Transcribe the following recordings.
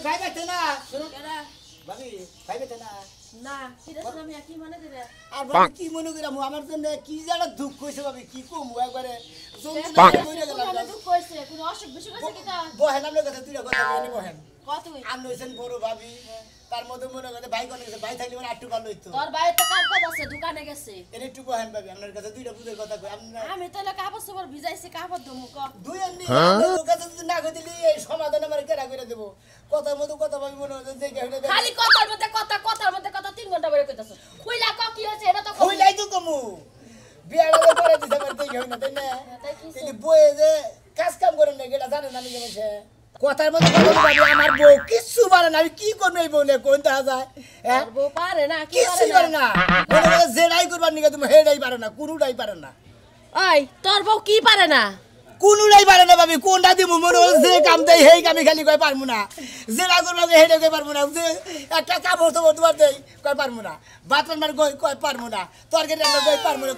ভাই দেখতে না শুনো কেডা ভাবি ভাই দেখতে না না সিরিয়াস আমি কি মনে দিলে আর ভাবি কি মনে কইরাম আমার জন্য কি জানা দুঃখ কইছে ভাবি কি কম একবারে যন্ত্রণা কইরা গেলাম কোন দুঃখ কইছে কোন অসুখ বিসুখ আছে কি তা বহেন আপনার কথা তুই কথা বলি বহেন কতই আমি হইছেন বড় ভাবি তার মধ্যে মনে করে ভাই কোন গেছে ভাই থাকলে মানে আটটু ভালো হইতো তোর ভাই তো কাম কাজ আছে দোকানে গেছে এর একটু বহেন ভাবি আপনার কাছে দুইটা বুঝের কথা কই আমি তাহলে কাপড় চোপড় ভিজাইছি কাপড় দমু ক দুই এমনি আপনার কাছে যদি না কই দিলি এই সমাধান আমার কেডা করে দেব কথার মধ্যে কথা ভাবি মনে হয় যে হইলে খালি কথার মধ্যে কথা 3 ঘন্টা বলে কইতাছ কইলা ক কি হইছে এটা তো কইলাই তো কমু বিয়াটা করে দিতে পারতে কি হইনা তাই না তিনি বয়ে যে কাজ কাম করেন না এটা জানেন না নিজে বসে কথার মধ্যে কথা ভাবি আমার বউ কিছু পারে না আমি কি করব এই বউলে কোন দেখা যায় হ্যাঁ বউ পারে না কি কিছু পারে না বলে যেটাই করবার নিকে তুমি হেডাই পারে না কোনটাই পারে না ওই তোর বউ কি পারে না কোনটাই পারে না ভাবি কোনটা দিব মনে হল যে কাম দেই হেই কামে খালি কই পারমু না যেটা করবা হেডে কই পারমু না যে একটা কাপড় তো তোমার দেই কই পারমু না বাতন মার কই পারমু না তরকারি রান্না কই পারমু না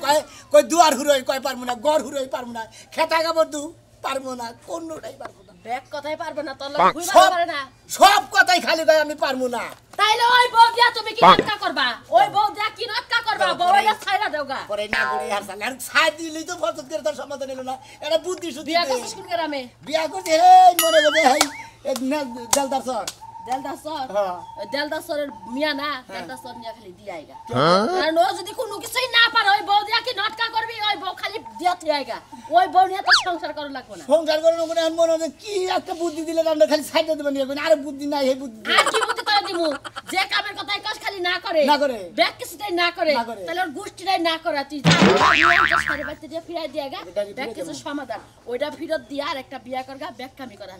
কই দুয়ার হুরই কই পারমু না গড় হুরই পারমু না খেতা কাপড় দু পারমু না কোনটাই পারমু না ব্যাগ কথাই পারবে না তোর লগে কইবা পারে না সব কথাই খালি কই আমি পারমু না তাইলে ওই বউ দিয়া তুমি কি নাটকা করবা ওই বউ দিয়া কি নাটকা করবা বউটা ছাইরা দেওগা পরে না করে আর সালে আর ছাই দিলেই তো ফসত করে তার সমাধান হলো না এটা বুদ্ধি শুদ্ধি বিয়া করছিস কোন গ্রামে বিয়া করতে হেই মনে করে হেই জলদার সর দেলদাসর হ্যাঁ দেলদাসরের মিয়া না দেলদাসর নিয়া খালি দিয়াইগা কারণ ও যদি কোনো কিছুই না পারে ওই বউ দিয়া কি নাটকা করবি ওই বউ খালি দিয়া থিয়াইগা ওই বউ নিয়ে তো সংসার করা লাগবে না সংসার করে মনে হয় মনে হয় কি একটা বুদ্ধি দিলে আমরা খালি সাইডে দেব নিয়ে আর বুদ্ধি নাই এই বুদ্ধি আর কি বুদ্ধি করে দিমু যে কামের কথাই কস খালি না করে ব্যাগ কিছুটাই না করে তাহলে ওর গোষ্ঠীটাই না করে তুই যা সারে বাইতে দিয়ে ফিরাই দিয়াগা ব্যাগ কিছু সমাধান ওইটা ফিরত দিয়া আর একটা বিয়া করগা ব্যাগ কামি করা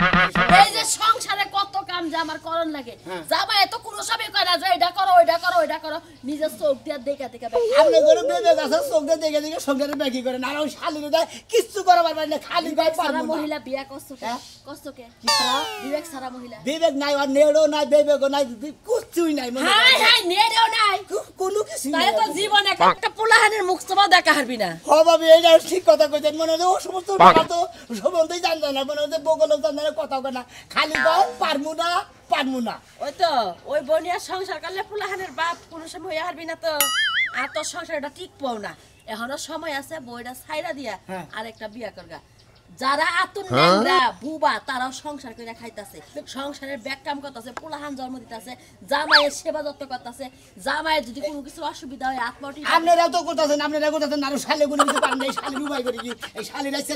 এই যে সংসারে কত কাম যে আমার করন লাগে যাবা এত কোনো সবই কয় না যে এটা করো ওইটা করো ওইটা করো নিজের চোখ দিয়া দেখা দেখা আপনি করে বেবে গাছে চোখ দিয়ে দেখে দেখে সংসারে ব্যাগি করেন আর ওই শালিরে দেয় কিচ্ছু করা পারবেন না খালি গায়ে সারা পারবো মহিলা বিয়া কষ্টকে কি করা বিবেক সারা মহিলা বিবেক নাই আর নেড়ো নাই বিবেকও নাই কিচ্ছুই নাই মনে হাই হাই নেড়েও নাই কোনো কিছু তাই তো জীবনে একটা পোলাহানের মুখ সবা দেখা হারবি না হ ভাবি এইটা ঠিক কথা কইছেন মনে হয় ও সমস্ত কথা তো সম্বন্ধেই জানতো না মনে হয় বগল জানে না কথা কয় না খালি গায়ে পারমু না ওই তো ওই বনিয়া সংসার করলে পোলাহানের বাপ কোনো সময় হইয়া হারবি না তো আর তোর সংসারটা ঠিক পাও না এখনো সময় আছে বইটা ছাইরা দিয়া আর একটা বিয়া করগা যারা আতুন নেংরা বুবা তারাও সংসার কইরা খাইতাছে সংসারের ব্যাগ কাম করতেছে পোলাহান জন্ম দিতেছে জামাইয়ের সেবা যত্ন করতেছে জামাইয়ের যদি কোনো কিছু অসুবিধা হয় আত্মটি আপনারাও তো করতেছেন আর শালে গুলো কিছু পারেন না এই শালি রুবাই করে কি এই শালি রাইছে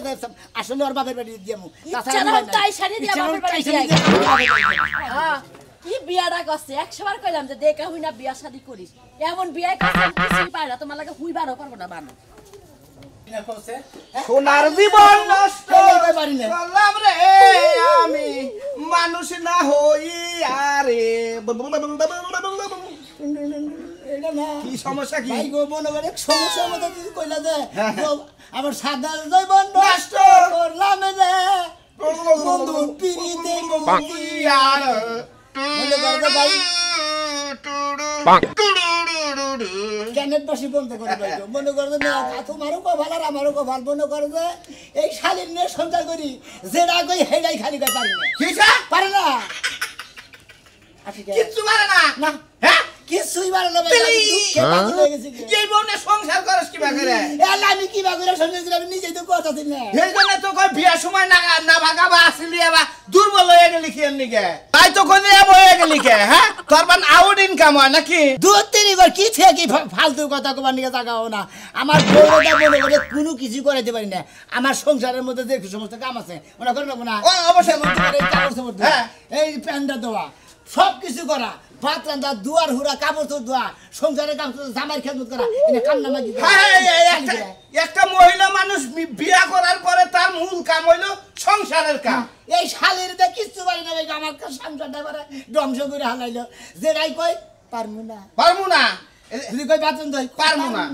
আসলে ওর বাপের বাড়ি দিয়ামু তাছাড়া তাই শাড়ি দিয়া বাপের বাড়ি দিয়া হ্যাঁ কি বিয়াটা করছে 100 বার কইলাম যে দেখা হই না বিয়া শাদি করিস এমন বিয়ে করছে কিছুই পারে না তোমার লাগে হুইবারও পারবো না বানো সোনার জীবন নষ্ট করলাম রে আমি মানুষ না হই আরে কি সমস্যা কি সমস্যার মতো কিছু কইলা যে আমার সাদা জীবন নষ্ট করলাম রে বন্ধু পিরিতে আর মনে করবে ভাই কেনের বসি বন্ধ করে ভাই মনে করবে না তোমারও কভাল আর আমারও কভাল মনে করবে এই শালীর নিয়ে সঞ্চার করি যেটা কই হেডাই খালি কই পারি না পারে না কিচ্ছু পারে না না হ্যাঁ কিছুই পারে না ভাই এই বউনে সংসার করস কি বাগরে এলা আমি কি বাগরে সংসার করি আমি নিজেই তো কথা দিন না এই জন্য তো কই বিয়া সময় না না ভাগাবা আসলি আবার দুর্বল হয়ে গেলি কি এমনিকে তাই তো কোন হয়ে গেলি কে হ্যাঁ তোর বান আউট ইনকাম হয় নাকি দুধ তিরি কর কি থেকে কি ফালতু কথা কবার নিয়ে জাগাও না আমার বউটা মনে করে কোনো কিছু করাইতে পারি না আমার সংসারের মধ্যে যে সমস্ত কাম আছে ওনা করে নেবো না অবশ্যই এই প্যান্ডা দেওয়া সব কিছু করা ভাত রান্ধা দুয়ার হুরা কাপড় চোর ধোয়া সংসারের কাম জামাই খেদমত করা এটা কান্না মাগি একটা মহিলা মানুষ বিয়া করার পরে তার মূল কাম হইলো সংসারের কাম এই শালের দে কিচ্ছু পারি না আমার সংসারটা করে ধ্বংস করে হালাইলো যেটাই কই পারমু না যদি কই বাথরুম দই পারমু না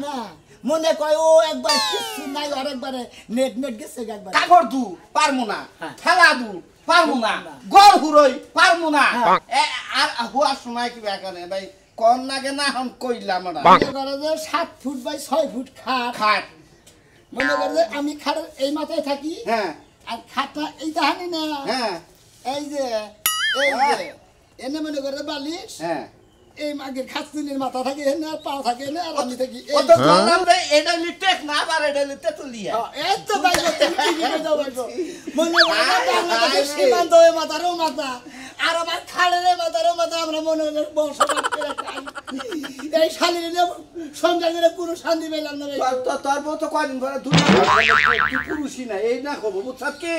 মনে কয় ও একবার কিচ্ছু নাই আর একবারে নেট গেছে একবার কাপড় দু পারমু না থালা দু পারমু না গড় হুরই পারমু না আর হুয়ার সময় কি ব্যাকানে ভাই কোন নাগে না হন কইলাম না মনে করে যে 7 ফুট বাই 6 ফুট খাট মনে করে যে আমি খাট এই মাথায় থাকি হ্যাঁ আর খাটটা এই জানি না হ্যাঁ এই যে এনে মনে করে বালিশ হ্যাঁ এই মাগের খাসুনির মাথা থাকে না পা থাকে না আর আমি থাকি ও তো ধরলাম রে এটা লিটেক না আবার এটা লিটে তুলিয়া এই তো ভাই তুমি কি করে দাও ভাই মনে করে বাংলাদেশের সীমান্ত হয়ে মাথারও মাথা আর আমার খালের মাথারও মাথা আমরা মনে হলো বংশপাত করে খাই এই শালির সংসার করে কোনো শান্তি পেলাম না ভাই তোর বউ তো কয়দিন ধরে তুই পুরুষই না এই না কব বুঝছাত কি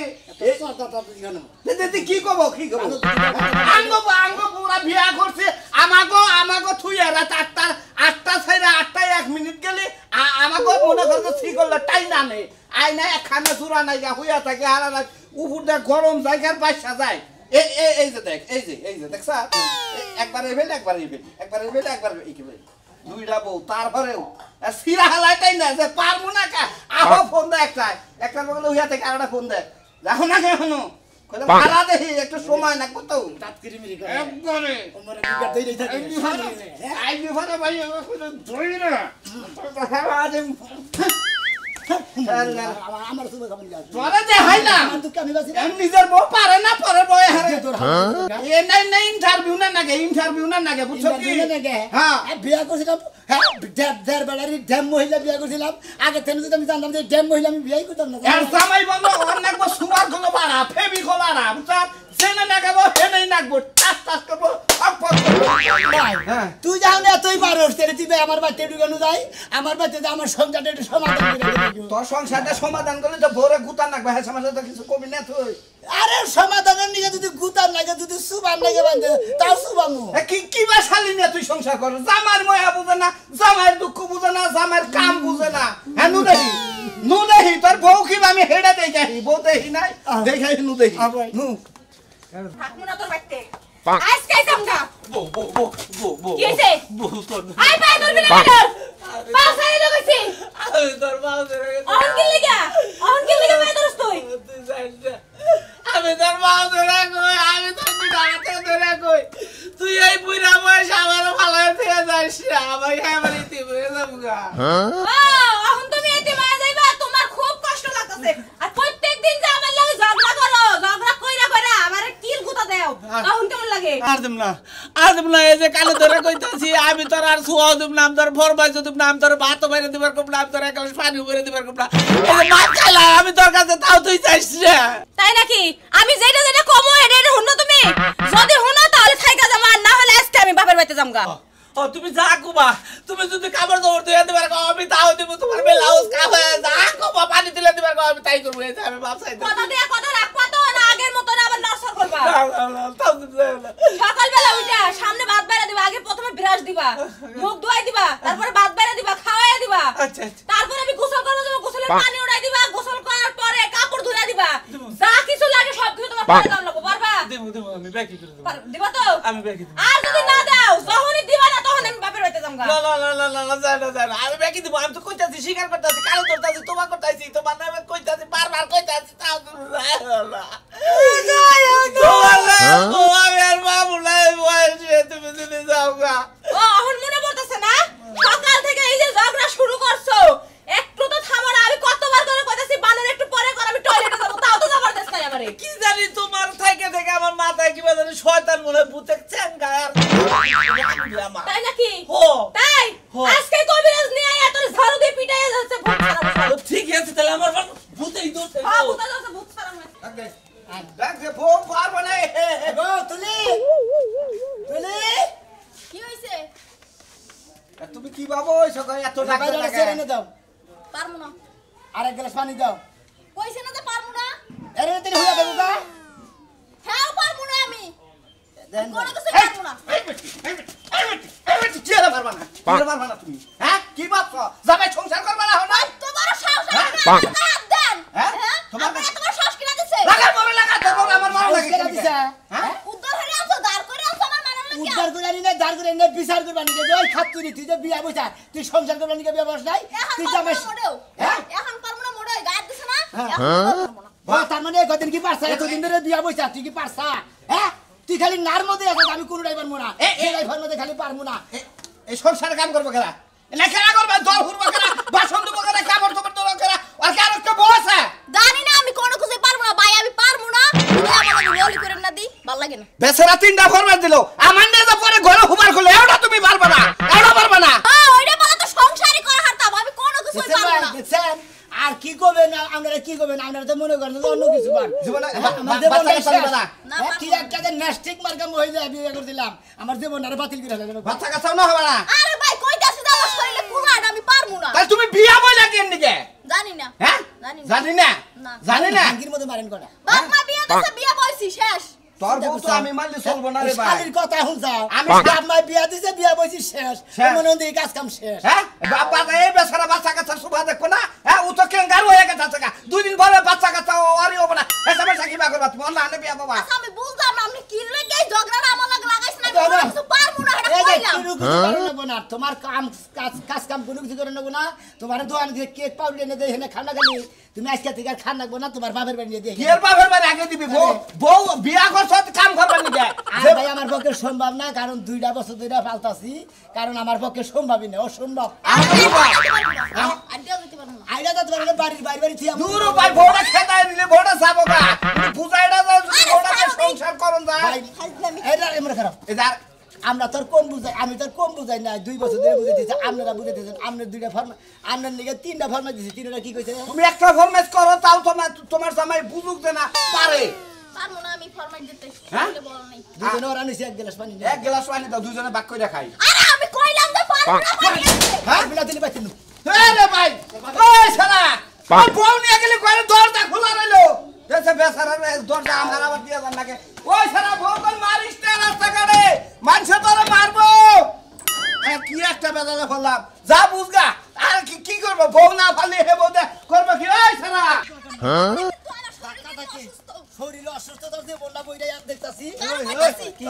এই কথাটা তুই জানো দিদি কি কব আঙ্গ পুরা বিয়া করছে আমাগো থুইয়া রাত 8টা ছাইরা 8টায় 1 মিনিট গেলে আমাগো মনে করছে ঠিক হলো টাই না নেই আই না খানা চুরা নাই গা হইয়া থাকে আর উপরটা গরম জায়গার বাইসা যায় এই যে দেখ এই যে দেখ স্যার একবার এবেল একবার এই কি ভাই দুইটা বউ তারপরেও সিরা হালাইটাই না যে পারবো না কা আহো ফোন দে একটা বলে হইয়া থেকে আরেকটা ফোন দে রাখো না কেন কইলে ভাড়া দেহি একটু সময় না কত দাঁতকিরি মিরি করে একবারে ওমরে বিগার দেই দেই থাকে আই বিফারে ভাই কইলে ধই না আমার সুবে খাবেন যা তোরে দে হাই না আমার তো কামি বাসি এম নিজের বউ পারে না পরে বউ হারে তোর এ নাই ইন্টারভিউ না নাগে বুঝছো কি হ্যাঁ বিয়া করছিলাম হ্যাঁ দেড় বেলার ড্যাম মহিলা বিয়া করছিলাম আগে থেকে যদি আমি জানতাম যে ড্যাম মহিলা আমি বিয়াই করতাম না এর জামাই বলো অনেক সুবার গুলো বাড়া ফেবি খোলারা বুঝছ সেনে নাগাবো হেনেই নাগবো টাস করবো তুই যাও না তুই পারোস তেরে তুই আমার বাড়িতে ঢুকানো যাই আমার বাড়িতে আমার সংসারটা একটু সমাধান করে দিবি তোর সংসারটা সমাধান করলে তো ভোরে গুতা নাকবে হ্যাঁ সমাজে তো কিছু কমি না তুই আরে সমাধানের নিকে যদি গুতার লাগে যদি সুবান লাগে বান্ধে তাও সুবামু কি বা শালি না তুই সংসার কর জামার ময়া বুঝে না জামার দুঃখ বুঝে না জামার কাম বুঝে না হ্যাঁ নু দেহি তোর বউ কি আমি হেডা দেখাই বউ দেহি নাই দেখাই নু দেহি থাকবো না তোর বাড়িতে আজকে যামগা বউ কি হইছে বউ তোর আই পাই ধরবি না তোর পাও সাই লগেছি আমি তোর বাউ ধরে অন কি লাগা পাই ধরছ তুই আমি তোর বাউ ধরে কই আমি তোর পিঠাতে ধরে কই তুই এই বুইরা বয়স আমার ভালো থেকে যাইস না আমার এবারে দিবে যাবগা এখন তুমি এতে মায়া যাইবা তোমার খুব কষ্ট লাগতেছে আর প্রত্যেকদিন যে আমার লাগে ঝগড়া কইরা আমারে কিল গুতা দাও এখন কেমন লাগে আর দিম না এই যে কালে ধরে কইতাছি আমি তোর আর সুয়া দিম না তোর ফরমাইছ দিম না তোর ভাত বাইরে দিবার কম না তোর এক গ্লাস পানি বাইরে দিবার কম না এই যে মাছ খাইলা আমি তোর কাছে তাও তুই চাইছ না তাই নাকি আমি যেটা কমো এটা শুনো তুমি যদি শুনো তাহলে থাইকা যাবা না হলে আজকে আমি বাপের বাড়িতে যামগা ও তুমি যা কুবা তুমি যদি কাপড় দৌড় দিয়ে দিবার কম আমি তাও দিব তোমার ব্লাউজ কাপড় যা কুবা পানি দিলে দিবার কম আমি তাই করব এই যে আমি বাপ চাইতে কথা দিয়া কথা রাখবা তো না আগের মত না আবার নরসর করবা তাও দিতে না সকালবেলা উঠা সামনে ভাত বাইরা দিবা আগে প্রথমে ব্রাশ দিবা মুখ ধোয়াই দিবা তারপরে ভাত বাইরা দিবা খাওয়াইয়া দিবা আচ্ছা তারপরে আমি গোসল করব যাব গোসলের পানি উড়াই দিবা গোসল করার পরে কাপড় ধুইয়া দিবা যা কিছু লাগে সব কিছু তোমার পারে দাও লাগবে পারবা দেব আমি ব্যাকি করে দেব দিবা তো আমি ব্যাকি দেব আর যদি না দাও যখনই দিবা না তখন আমি বাপের বাড়িতে যামগা না জানা আমি ব্যাকি দেব আমি তো কইতাছি স্বীকার করতেছি কালো ধরতাছি তোমার করতেছি তোমার নামে কইতাছি বারবার কইতাছি তাও তুমি তুমি যদি যাও গা ও এখন মনে পড়তেছে না সকাল থেকে এই যে ঝগড়া শুরু করছো একটু তো থামো না আমি কতবার করে কইতাছি বানের একটু পরে কর আমি টয়লেটে যাব তাও তো জবরদস্ত নাই আমারে কি জানি তোমার থেকে আমার মাথায় কি জানি শয়তান মনে ভূতে চেঙ্গা আর তাই নাকি ও তাই আজকে কবিরাজ নিয়ে আয়া তোর ঝাড়ু দিয়ে পিটাইয়া যাচ্ছে ভূত ছাড়া ঠিক আছে তাহলে আমার ভূতেই দৌড়তে হ্যাঁ ভূত যাচ্ছে ভূত ছাড়া দেখে ফোন পারবো না গো তুলি কি হইছে তুমি কি ভাবো ওই সকাল এত টাকা বাইরে ছেড়ে এনে দাও পারমু না আরেক গ্লাস পানি দাও কইছে না যে পারমু না এর ভিতরে হইয়া দেবো গা হ্যাঁ পারমু না আমি দেন কোনো কিছু পারমু না চেয়ারে পারবা না পারবা না তুমি হ্যাঁ কি ভাবছো জামাই সংসার করবা না হলো তোমার সাহস আছে না দেন হ্যাঁ তোমার সাহস কিনা দিছে লাগা মরে লাগা তোর আমার মার লাগে কেন দিছা হ্যাঁ উদ্ধার হয়ে আছো দাঁড় করে আছো আমার মানার লাগে উদ্ধার করে আনি না দাঁড় করে এনে বিচার করবা নিকে যে ওই খাতুরি তুই যে বিয়া বইছা তুই সংসার করবা নিকে বিয়া বস নাই তুই জামাই হ্যাঁ এখন পারমু না মোড়ে গায়ে দিছ না ও তার মানে কতদিন কি পারছা এতদিন ধরে বিয়া বইছা তুই কি পারছা হ্যাঁ তুই খালি নার মধ্যে আছিস আমি কোন ড্রাইভার মোনা এই ড্রাইভার মধ্যে খালি পারমু না এই সংসারে কাম করবো কেনা না খেলা করবে দল ঘুরবো কেনা বাসন দেবো কেনা কাপড় চোপড় দেবো কেনা আর কার একটা বউ আছে জানি না আমি কোনো কিছু পারবো না ভাই আমি পারবো না তুই আমাকে বলি করে না দি ভালো লাগে না বেচারা 3টা ফরমাস দিল আমার নিয়ে যা পরে ঘরে হুবার করলে এওটা তুমি পারবে না এওটা পারবে না ওইটা বলা তো সংসারই করা হারতাম আমি কোনো কিছুই পারবো না দেখছেন আর কি করবেন আপনারা কি করবেন আপনারা তো মনে করেন যে অন্য কিছু পান জীবনে আমাদের বাচ্চা মনে কাচ্চা না কি একটা যে নেস্টিক মার্কা মহিলা বিয়ে করে দিলাম আমার জীবন আর বাতিল করে দিলাম বাচ্চা কাচ্চাও না হবে না আরে ভাই কইতাছি দাও শরীরে কুলাড আমি পারবো না তাহলে তুমি বিয়া বইলা কেন নিকে জানি না হ্যাঁ জানি না। জানি না ভাঙ্গির মধ্যে মারেন কটা বাপ মা বিয়ে দিছে বিয়ে বইছি শেষ তোর বউ তো আমি মানলে চলবো না রে ভাই শালির কথা শুনছাও আমি বাপ মা বিয়া দিছে বিয়া বইছি শেষ শেষ। মনে হই কাজ কাম শেষ হ্যাঁ বাবা এই বেচারা বাচ্চা কাচ্চা সুবা দেখো না হ্যাঁ ও তো কেঙ্গারু হয়ে গেছে আজকে 2 দিন পরে বাচ্চা কাচ্চা ওরই হবে না এসবে সাকিবা করবা তুমি না আনে বিয়া বাবা আচ্ছা আমি বুঝলাম না আপনি কি লাগি ঝগড়া আমার লাগে লাগাইছ না আমি কোনো কিছু পারবো না এটা এই যে কইলাম কোনো কিছু করে নেবো না তোমার কাজ কাম কোনো কিছু করে নেবো না তোমার দোকান দিয়ে কেক পাউডার এনে দেয় এখানে খানা খালি তুমি আজকে থেকে আর খান রাখবো না তোমার বাপের বাড়ি নিয়ে দিয়ে কি এর বাপের বাড়ি আগে দিবি বউ বিয়া করছ কাম করবে নিকে আর ভাই আমার পক্ষে সম্ভব না কারণ 2টা বছর ধরে পালতাছি কারণ আমার পক্ষে সম্ভবই না অসম্ভব আন্টিও দিতে পারবো না আইলা তো তোমার বাড়ি বাড়ি থিয়া দূর ভাই বউটা খেতায় নিলে বউটা যাবো গা বুঝাইডা যায় যদি বউটাকে সংসার করন যায় ভাই এটা এমন খারাপ এদার আমরা তোর কম বুঝাই আমি তোর কম বুঝাই না 2 বছর ধরে বুঝাই দিয়েছি আপনারা বুঝাই দিয়েছেন আপনার 2টা ফর্ম আপনার লিগে 3টা ফর্ম দিয়েছি 3টা কি কইছে তুমি একটা ফরমাইশ করো তাও তোমার জামাই বুঝুক যে না পারে পারবো না আমি ফরমাইট দিতে হ্যাঁ? বল নাই দুজনে ওরা নিছে 1 গ্লাস পানি এক গ্লাস পানি দাও দুজনে ভাগ করে খাই আরে আমি কইলাম যে পারবো না পানি হ্যাঁ বিনা দিলে পাইতেন রে ভাই ওই শালা ওই বউ নিয়ে গেলে ঘরে দরজা খোলা রইলো দেশে বেচারা দরজা আমার আবার দিয়ে যান নাকি ওই শালা বউ কই মারিস না রাস্তা কাটে মানুষ তোরে মারবো কি একটা বেজালে ফেললাম যা বুঝগা আর কি করবো বউ না ফালি হে বউ করবো কি ওই শালা শরীর অসুস্থ তোর যে বন্যা বইরা দেখতাছি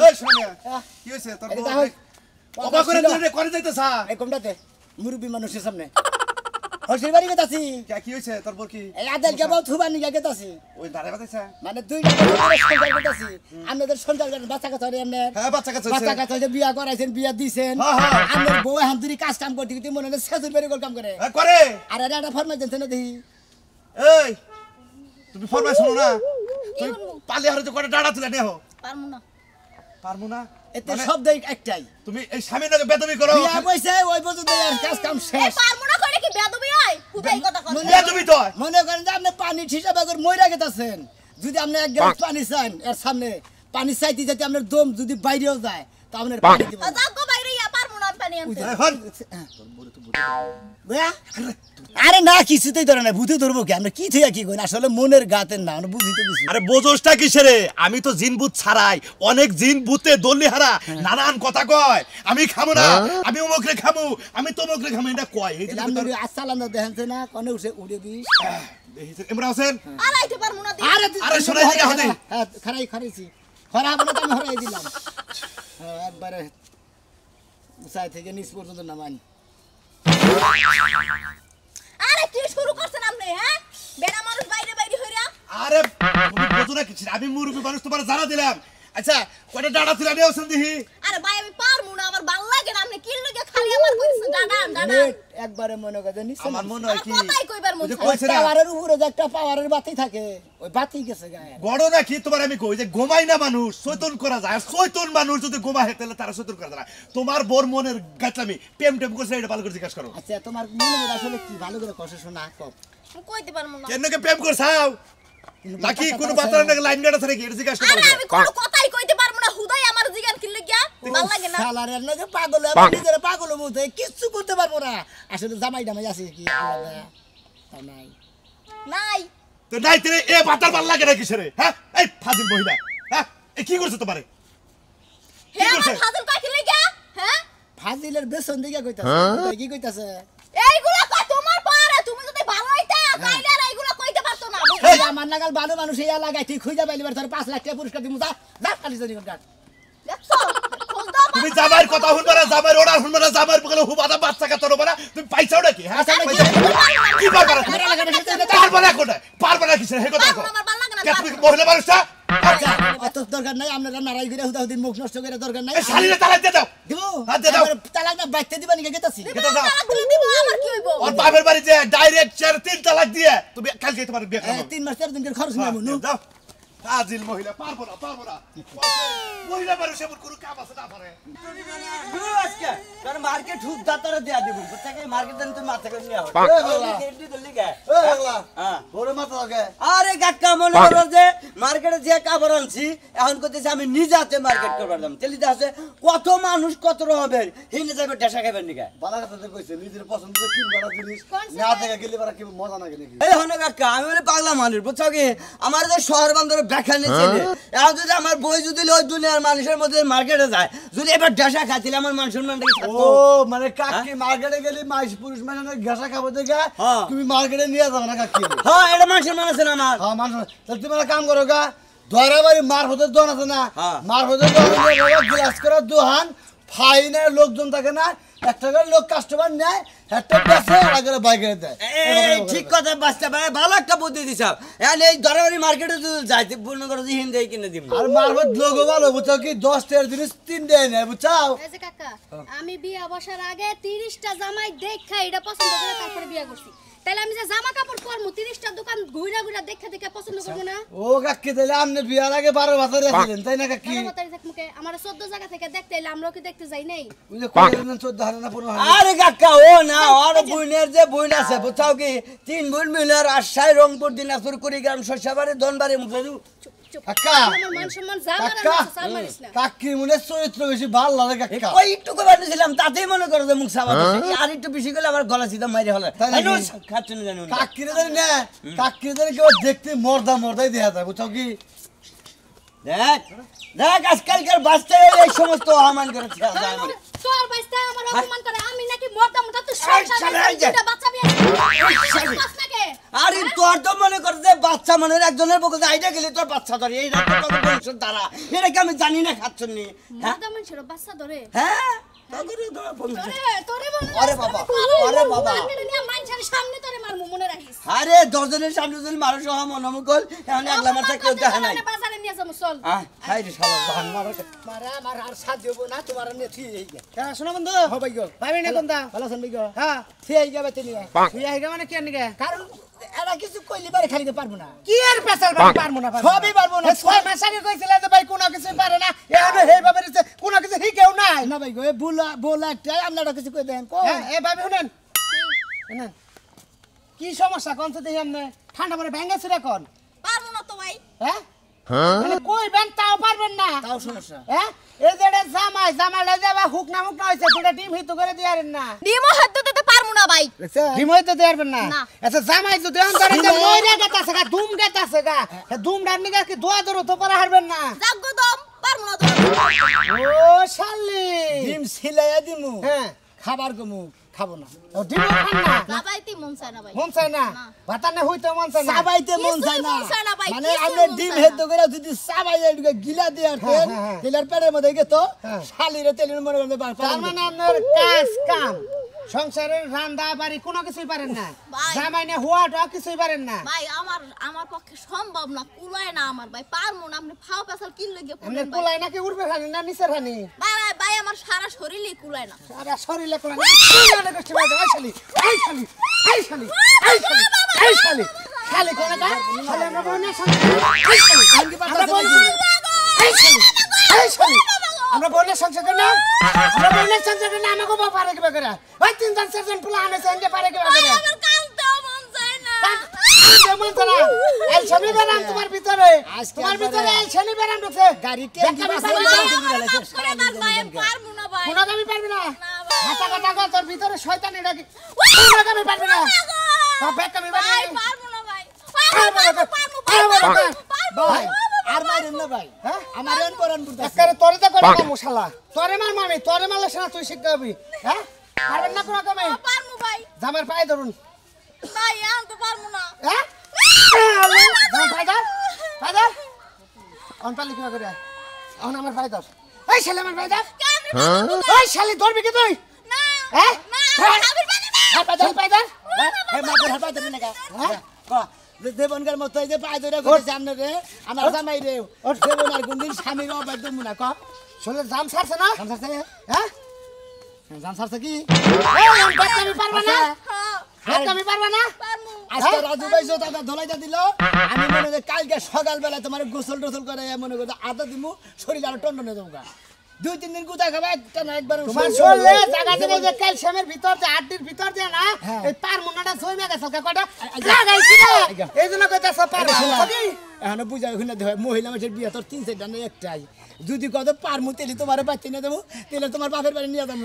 ওই সোনিয়া কি হইছে তোর এটা বউ হয় অবা করে তুই করে যাইতেছা এই কমটাতে মুরব্বী মানুষের সামনে হসির বাড়ি গেতাছি কি হইছে তোর বউ কি এই আদেল কে বউ থুবা নিগা গেতাছি ওই দাঁড়ে বাতাইছা মানে 2টা সংসার করতেছি আপনাদের সংসার করেন বাচ্চা কাচ্চা হরে এমনি হ্যাঁ বাচ্চা কাচ্চা বাচ্চা কাচ্চা যে বিয়া করাইছেন বিয়া দিছেন হ্যাঁ, হ্যাঁ। আপনার বউ এখন তুই কাজ কাম করতে গিয়ে মনে হয় সেজুর বাড়ি কাম করে হ্যাঁ করে আর এটা একটা ফরমাইশ দেন না দেখি এই তুমি ফরমাই শোনো না তুই পালি হারে করে ডাড়া তুলে নেহ পারবো না পারমু না এতে শব্দই একটাই তুমি এই স্বামীর নাকি বেদবি করো বিয়া কইছে ওই পর্যন্ত আর কাজ কাম এই শেষ পারবো না করে কি বেদবি হয় খুদাই কথা কথা বেদবি তো মনে করেন যে আপনি পানি ঠিসাবা করে মইরা গেতাছেন যদি আপনি 1 গ্লাস পানি চান এর সামনে পানি চাইতে যাতে আপনার দম যদি বাইরেও যায় তা আপনার পানি দিব না। যাও গো বাইরে ইয়া পারবো না আমি পানি আনতে এখন বুয়া? আরে না কিছুতেই ধরে না ভূতে ধরবো কি আমরা কি থেকে কি কই আসলে মনের গাতের না আমরা বুঝিতে কিছু আরে বোঝোসটা কিসেরে আমি তো জিন ভূত ছাড়াই অনেক জিন ভূতে দল্লি হারা নানান কথা কয় আমি খামু না আমি অমুকরে খামু আমি তমুকরে খামু এটা কয় এই যে আমরা আসসালাম দেখেনছে না কোনে উড়ে দিস ইমরান হোসেন আর আইতে পারবো না আরে শোনাই দিকে হতে হ্যাঁ খারাইছি খরা হবে না তো আমি হরাই দিলাম হ্যাঁ একবারে উসাই থেকে নিচ পর্যন্ত নামানি আরে কি শুরু করছেন আপনি হ্যাঁ বেড়া মানুষ বাইরে বাইরে হইরা আরে তুমি বোঝো না কিছু আমি মুরব্বী মানুষ তোমার জানা দিলাম আচ্ছা কয়টা ডাটা তুলে নিয়ে আসেন দেখি আরে ভাই আমি পারবো না আমার ভালো লাগে না আপনি কি লাগে খালি আমার কইছেন দাদা দাদা নেট একবারে মনে করে নিচ আমার মনে হয় কি কথাই কইবার মন ওই যে চায়। কইছে না পাওয়ারের উপরে যে একটা পাওয়ারের বাতি থাকে ওই বাতি গেছে গায়ে বড় নাকি তোমার আমি কই যে ঘুমাই না মানুষ চৈতন করা যায় আর চৈতন মানুষ যদি ঘুমা হয় তাহলে তারা চৈতন করা যায় না। তোমার বোর মনের গাছলামি প্রেম টেম করছে এটা ভালো করে জিজ্ঞাসা করো আচ্ছা তোমার মনে হয় আসলে কি ভালো করে কষ্ট শোনা কপ আমি কইতে পারবো না কেনকে প্রেম করছাও নাকি কোনো বাতার নাকি লাইন গাড়া থাকে এটা জিজ্ঞাসা আরে করো আমি কোনো কথাই কইতে পারবো না হুদাই আমার জিগান কি লাগিয়া ভালো লাগে না শালারের নাকি পাগল হয়ে নিজের পাগল মতো কিচ্ছু করতে পারবো না আসলে জামাই ডামাই আছে কি আলাদা তা নাই নাই তো নাই তেরে এ বাতার ভাল লাগে না কিসেরে হ্যাঁ এই ফাজিল মহিলা হ্যাঁ এ কি করছে তোমারে হে আমার ফাজল কয় কি লাগিয়া হ্যাঁ ফাজিলের বেসন দিকে কইতাছে কি কইতাছে এইগুলা কয় তোমার পারে তুমি যদি ভালো হইতা তাইলে আর এইগুলা কইতে পারতো না এই আমার নাগাল ভালো মানুষ এই এলাকায় তুই খুঁজে পাইলিবার তোর 5 লাখ টাকা পুরস্কার দিমু যা কালি জানি কাট দেখছো খোঁজ দাও তুমি জামাইয়ের কথা শুনবা না জামাইয়ের অর্ডার শুনবা না জামাইয়ের বগলে হুবাদা বাচ্চা কাচ্চা রোবা না তুমি পাইছাও নাকি হ্যাঁ কি পারবা না পারবা না কোটা পারবা না কিসের হে কথা কও আমার ভালো লাগে না কে তুমি মহিলা মানুষটা অত দরকার নাই আপনারা নারাই করে হুদাহুদিন মুখ নষ্ট করে দরকার নাই এই শালিরে তালাক দিয়ে দাও দিব হাত দিয়ে দাও। তালাক না বাইতে দিবা নিকে গেতাছি কেটে দাও তালাক দিলে দিব আমার কি হইব ওর বাপের বাড়িতে ডাইরেক্ট 4-3 তালাক দিয়ে তুমি কালকে তোমার বিয়ে করব 3 মাস 4 দিন করে খরচ নাই মনু দাও ফাজিল মহিলা পারবো না মহিলা মানুষ এমন কোনো কাম আছে না পারে আজকে তোর মার্কেট হুক দাতারে দেয়া দিব কোথাকে মার্কেট দেন তুই মাথা করে নিয়ে আও বড় মাথা লাগে আরে কাকা মনে করো যে মার্কেটে যে কাপড় আনছি এখন কইতেছি আমি নিজে হাতে মার্কেট করবার দাম তেলি আছে কত মানুষ কত হবে হিনে যাবে ডেসা খাবেন নিকা বালা কথা তো কইছে নিজের পছন্দ কি বড় জিনিস না থেকে গেলে বারা কি মজা না গেলে এই হনে কাকা আমি বলে পাগলা মানুষ বুঝছো কি আমার যে শহর বান্দরে ব্যাখ্যা নিচ্ছে এখন যদি আমার বই যদি ওই দুনিয়ার মানুষের মধ্যে মার্কেটে যায় যদি এবার ডেসা খাইছিল আমার মান সম্মানটা কি থাকতো ও মানে কাকি মার্কেটে গেলে মাইস পুরুষ মানে ঘাসা খাবো দেখে তুমি মার্কেটে নিয়ে যাবে না কাকি হ্যাঁ এটা মান সম্মান আছে না আমার হ্যাঁ মানুষ তাহলে তুমি একটা কাম করো গা ধরাবাড়ি মারফতের দোকান আছে না মারফতের দোকান গ্লাস করার দোকান ফাইনের লোকজন থাকে না একটা করে লোক কাস্টমার নেয় একটা পেছে আগে বাইকে দেয় এই ঠিক কথা বাচ্চা ভাই ভালো একটা বুদ্ধি দিছাও এখন এই দরাবাড়ি মার্কেটে যদি যাইতে পূর্ণ করে যে হিন্দি কিনে দিব আর মারফত লোক ভালো বুঝছো কি 10 টাকার জিনিস 3 দেয় না বুঝছাও এই যে কাকা আমি বিয়া বসার আগে 30টা জামাই দেখা এটা পছন্দ করে তারপরে বিয়া করছি তাহলে আমি যে জামা কাপড় পরমু 30টা দোকান ঘুরা ঘুরা দেখা পছন্দ করব না ও কাকি তাহলে আপনি বিয়ার আগে 12 বছর আছিলেন তাই না কাকি আমার 14 জায়গা থেকে দেখতে এলে আমরাও কি দেখতে যাই নাই ওই যে কইলেন 14 হাজার না 15 আরে কাকা ও না আর বুইনের যে বুইন আছে বুঝাও কি তিন বুইন মিলে রাজশাহী রংপুর দিনাজপুর কুড়িগ্রাম শস্যবাড়ি ধনবাড়ি মুখেরু কাকা আমার মান সম্মান যা মারা সাল মারিস না কাকি মনে চরিত্র বেশি ভালো লাগে কাকা ওই একটু কবার দিছিলাম তাতেই মনে করো যে মুখ সাবা আর একটু বেশি করলে আমার গলা সিধা মাইরে হলে খাচ্ছ না জানো কাকিরে জানি না কাকিরে জানি কেউ দেখতে মর্দাই দেখা যায় বুঝছো কি দেখ দেখ আজকালকার বাচ্চারা এই সমস্ত অপমান করে তোর বাইস্তা আমার অপমান করে আমি নাকি মরতাম না তুই সংসার বাচ্চা বিয়ে আরে তোর তো মনে কর যে বাচ্চা মনের একজনের বকতে আইডা গেলি তোর বাচ্চা ধরে এই রাত কত বংশ দ্বারা এটা কি আমি জানি না খাচ্ছন নি মরতাম ছিল বাচ্চা ধরে হ্যাঁ আরে বাবা সামনে তোরে মারমু মনে রাখিস আরে দশজনের সামনে যদি মানুষ হওয়া মনমুকল এখন একলা মাথা কেউ দেখা নাই বাজারে নিয়ে যাবো চল হাই রে শালা জান মারা আমার আর সাথ দেব না তোমার নিয়ে ঠিক হই গে হ্যাঁ শোনো বন্ধু হ ভাই গো ভাবি না কোনটা ভালো আছেন ভাই গো হ্যাঁ ঠিক হই গে বেতে নিয়ে তুই আইগা মানে কি আনিগে কারণ এরা কিছু কইলি বারে খাইতে পারবো না কি আর পেছাল পারমু না সবই পারবো না ছয় মাস আগে কইছিলে যে ভাই কোনো কিছু পারে না এখন হেই ভাবে রিছে কোনো কিছু শিখেও নাই না ভাই গো এ বলা একটাই আপনারা কিছু কই দেন কো হ্যাঁ এ ভাবি শুনেন শুনেন কি সমস্যা কোন তো দেখি আমনে ঠান্ডা পরে ভেঙে ছিড়ে কোন পারমু না তো ভাই হ্যাঁ মানে কইবেন তাও পারবেন না তাও সমস্যা হ্যাঁ এই যে জামাই লাই যাবা হুক না হইছে তোরা টিম হিত করে দিয়ারেন না ডিমো হাত দিতে পারমু না ভাই ডিম হইতে দিয়ারবেন না আচ্ছা জামাই যদি অন্তরে যে মইরা গেতাছে গা দুম গেতাছে গা দুম ডান্নি গা কি দোয়া ধরো তো পারা হারবেন না জাগো দম পারমু না তো ও শালি ডিম সিলাইয়া দিমু হ্যাঁ খাবার গমু খাবো না ও ডিম খান না বাবাইতে মন চায় না ভাই মন চায় না ভাতানে হইতে মন চায় না সাবাইতে মন চায় না মন চায় না ভাই, মানে কিছুই আমরা মন ডিম চায় হেদ্দ করে যদি সাবাই এদিকে গিলা দিয়ে দেন হ্যাঁ। তেলের পেটের মধ্যে গেত শালিরে তেলের মনে করতে তার মানে আপনার কাজ কাম সংসারের রান্না বাড়ি কোনো কিছুই পারেন না ভাই। জামাই না হুয়াটা কিছুই পারেন না ভাই আমার পক্ষে সম্ভব না কুলায় না আমার ভাই পারমু না আপনি ফাও পেছাল কি লইগে আপনি পড়েন ভাই কুলাই নাকি উড়বে খানি না নিচের খানি ভাই ভাই ভাই আমার সারা শরীরই কুলায় না সারা শরীরে কুলাই না কষ্ট লাগে ওই শালি এই শালি এই শালি এই শালি এই শালি শালি কোন কা শালি আমরা বনে সঙ্গে এই শালি আমরা বনে এই শালি এই শালি আমরা বনে সংসার না আমরা বনে সংসার না আমাকে বাবা পারে কি করে ওই তিনজন চারজন পোলা আনে সঙ্গে পারে কি করে আমার কাঁদতেও মন চায় না কেমন তারা এই শনিবার তোমার ভিতরে তোমার ভিতরে এই শনিবার ঢুকছে গাড়ি দেখতে করে দাও ভাই পারমু না ভাই কোন দামি পারবি না ভাই। হাতা কাটা কর তোর ভিতরে শয়তানি ডাকি কোন দামি পারবি না সব ব্যাগ কামি ভাই পারবি না পারমু না ভাই ভাই আর মাইরেন না ভাই হ্যাঁ আমার এন পরান বুঝতে আজকে তোরে তো করে মশলা তোরে মার মামি তোরে মারলে না তুই শিখতে হবি হ্যাঁ পারবেন না কোন কামে পারমু ভাই জামার পায়ে ধরুন ভাই আমি তো পারমু না হ্যাঁ জামার পায়ে ধর পায়ে ধর অন পালি কি করে অন আমার পায়ে ধর এই শালি আমার পায়ে ধর ওই শালি ধরবি কি তুই না হ্যাঁ না আমি পারি না পায়ে ধর পায়ে ধর হে মাদের হাত পাইতে না কা দেবনগার মতো এই যে পায় ধরে করেছে আপনি রে আমার জামাই রে দেবন আর কোনদিন স্বামীর অবাধ্য মুনা ক শোলে জাম ছাড়ছে না জান সারছে হ্যাঁ জান সারছে কি এই আমি পারবা না হ্যাঁ আমি পারবা না পারমু আজকে রাজু ভাই জোতাটা ধলাইটা দিল আমি মনে করি কালকে সকালবেলা তোমার গোসল টোসল করে মনে করি আদা দিমু শরীর আরো টন্ডনে দেবো 2-3 দিন গুতা খাবে একটা না একবার তোমার শরীরে জায়গা জায়গা যে ক্যালসিয়ামের ভিতর যে হাড়টির ভিতর যে না এই পার মুন্নাটা জমে গেছে কয়টা লাগাইছি না এইজন্য কইতাছ পার এখন বুঝা ওখানে দেখ মহিলা মানুষের বিয়ে তোর 3-4টা না একটাই যদি কত পারমু তেলি তোমার বাচ্চা নিয়ে দেবো তাহলে তোমার বাপের বাড়ি নিয়ে যাবো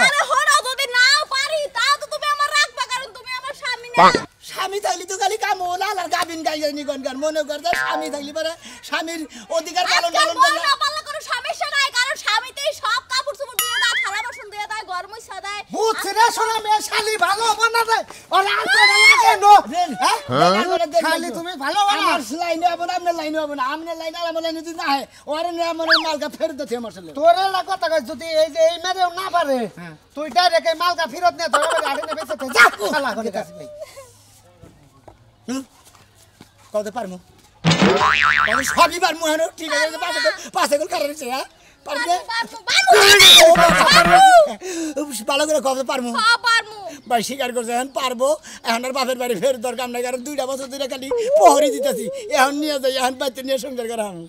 আরে হড়ো যদি নাও পারি তাও তো তুমি আমার রাখবা কারণ তুমি আমার স্বামী না স্বামী থাকলে তো খালি কাম হল আর গাবিন গাই যায়নি গনগার মনে কর স্বামী থাকলে পরে স্বামীর অধিকার পালন আজকাল বউ না পালন কোনো সমস্যা নাই কারণ স্বামীতেই সব কাপড় চোপড় দিয়ে দেয় থালা বাসন দিয়ে দেয় ঘর মুছা দেয় বুঝছি রে শোনা মেয়ে শালি ভালো বানা দেয় ওর আঁচড়া লাগে নো শালি তুমি ভালো বানা আমার লাইনে হবো না আপনার লাইনে হবো না আপনার লাইনে আর আমার লাইনে যদি না হয় ওর আমার মালকা ফেরত দিতে আমার ছেলে তোরে না কথা কই যদি এই যে এই মেরেও না পারে তুই ডাইরেক্ট এই মালকা ফেরত নিয়ে ধরে গাড়ি নিয়ে বেঁচে যা শালা করে কাছে নেই কত পারমু সবই পারমু হেন ঠিক আছে পাশে গোল কারণ হ্যাঁ পারবে ভালো করে কবে পারমু ভাই স্বীকার করছে এখন পারবো এখন আর বাপের বাড়ি ফের দরকার নাই কারণ 2টা বছর ধরে খালি প্রহরী দিতেছি এখন নিয়ে যাই এখন বাচ্চা নিয়ে সংসার করা